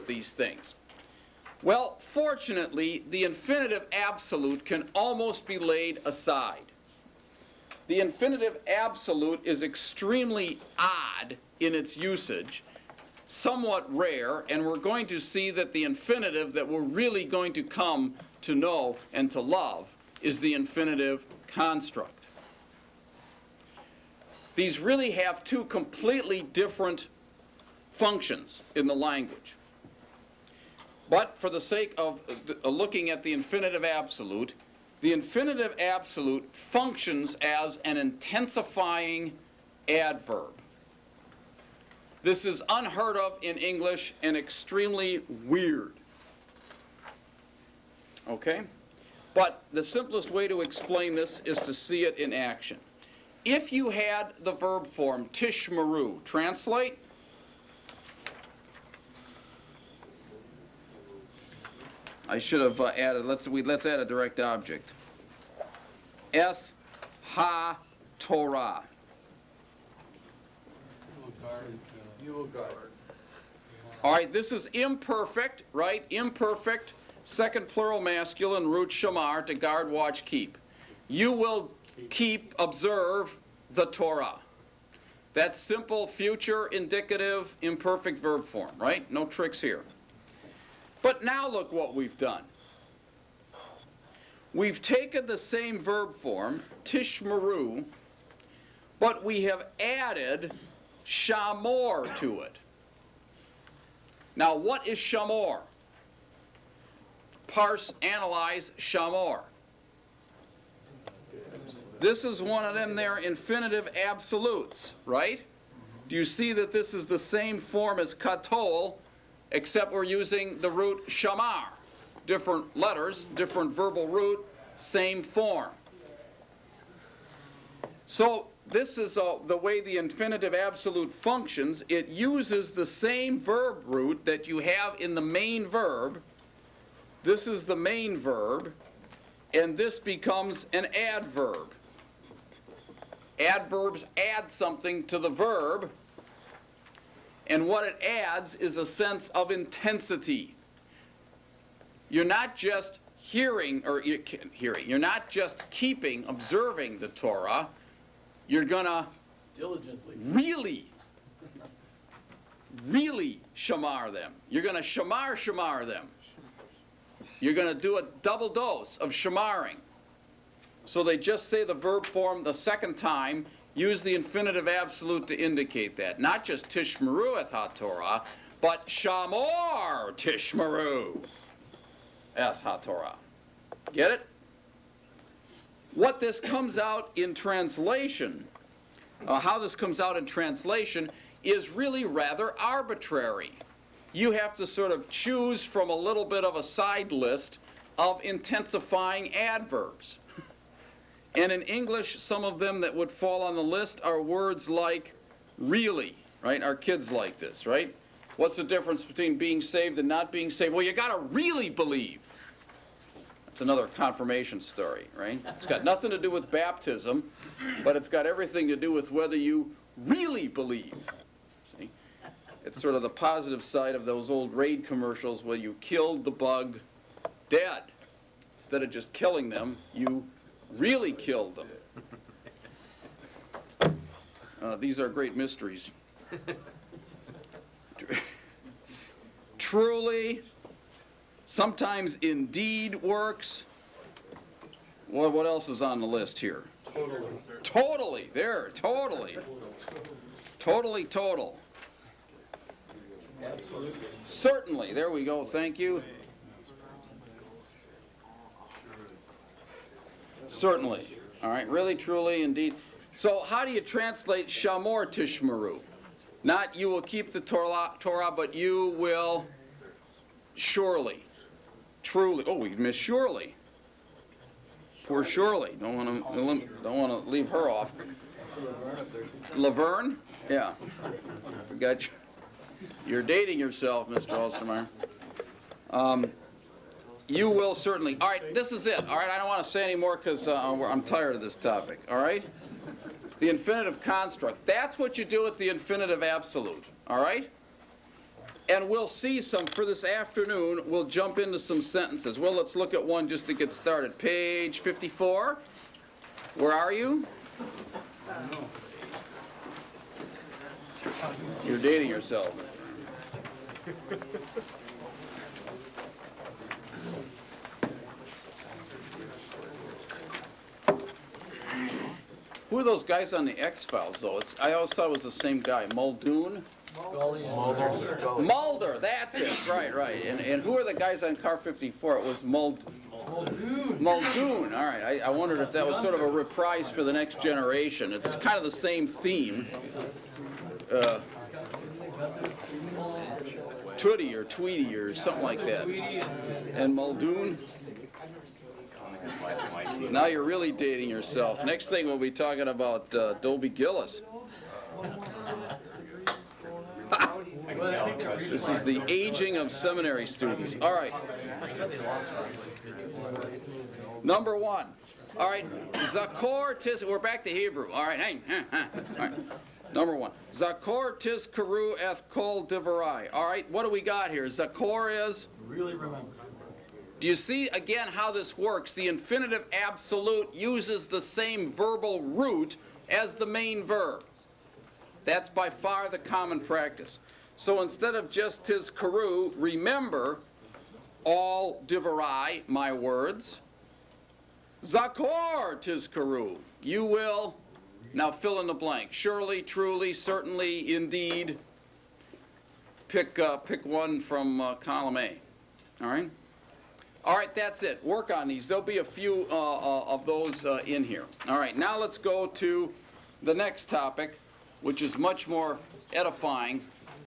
with these things? Well, fortunately, the infinitive absolute can almost be laid aside. The infinitive absolute is extremely odd in its usage, somewhat rare, and we're going to see that the infinitive that we're really going to come to know and to love is the infinitive construct. These really have two completely different functions in the language. But for the sake of looking at the infinitive absolute functions as an intensifying adverb. This is unheard of in English and extremely weird. Okay? But the simplest way to explain this is to see it in action. If you had the verb form tishmaru, translate. I should have added, let's add a direct object. Eth ha Torah. You will guard. All right, this is imperfect, right? Imperfect, second plural masculine, root shamar, to guard, watch, keep. You will keep, observe the Torah. That's simple, future, indicative, imperfect verb form, right? No tricks here. But now look what we've done. We've taken the same verb form, tishmaru, but we have added shamor to it. Now what is shamor? Parse, analyze shamor. This is one of them there infinitive absolutes, right? Do you see that this is the same form as katol, except we're using the root shamar? Different letters, different verbal root, same form. So this is the way the infinitive absolute functions. It uses the same verb root that you have in the main verb. This is the main verb, and this becomes an adverb. Adverbs add something to the verb, and what it adds is a sense of intensity. You're not just you're not just keeping, observing the Torah. You're gonna Diligently. really shamar them. You're gonna shamar them. You're gonna do a double dose of shamaring. So they just say the verb form the second time, use the infinitive absolute to indicate that. Not just tishmaru eth ha-Torah, but shamor tishmaru eth ha-Torah. Get it? What this comes out in translation, how this comes out in translation is really rather arbitrary. You have to sort of choose from a little bit of a side list of intensifying adverbs. And in English, some of them that would fall on the list are words like really, right? Our kids like this, right? What's the difference between being saved and not being saved? Well, you got to really believe. That's another confirmation story, right? It's got nothing to do with baptism, but it's got everything to do with whether you really believe. See? It's sort of the positive side of those old Raid commercials where you killed the bug dead. Instead of just killing them, you really killed them. These are great mysteries. Truly, sometimes indeed works. What else is on the list here? Totally. There, totally. Totally total. Absolutely. Certainly. There we go. Thank you. Certainly. All right. Really, truly, indeed. So how do you translate shamor tishmaru? Not you will keep the Torah, but you will surely, truly. Oh, we missed surely. Poor Shirley. Don't want to leave her off. Laverne? Yeah. Forgot you. You're dating yourself, Mr. Ostermeyer. You will certainly. All right, this is it. All right, I don't want to say any more because I'm tired of this topic. All right? The infinitive construct. That's what you do with the infinitive absolute. All right? And we'll see some, for this afternoon, we'll jump into some sentences. Well, let's look at one just to get started. Page 54. Where are you? You're dating yourself. Who are those guys on the X-Files, though? I always thought it was the same guy. Muldoon? Mulder, that's it. Right. And who are the guys on Car 54? It was Muldoon. Muldoon. All right. I wondered if that was sort of a reprise for the next generation. It's kind of the same theme. Tootie or Tweety or something like that. And Muldoon. Now you're really dating yourself. Next thing we'll be talking about Dobie Gillis. This is the aging of seminary students. All right. Number one. All right. Zakor tis. We're back to Hebrew. All right. All right. Number one. Zakor tis karu eth kol divarai. All right. What do we got here? Zakor is. Really remember. Do you see again how this works? The infinitive absolute uses the same verbal root as the main verb. That's by far the common practice. So instead of just tis karu, remember all divarai, my words. Zakor tis karu. You will, now fill in the blank. Surely, truly, certainly, indeed. Pick one from column A. All right? All right, that's it. Work on these. There'll be a few of those in here. All right, now let's go to the next topic, which is much more edifying.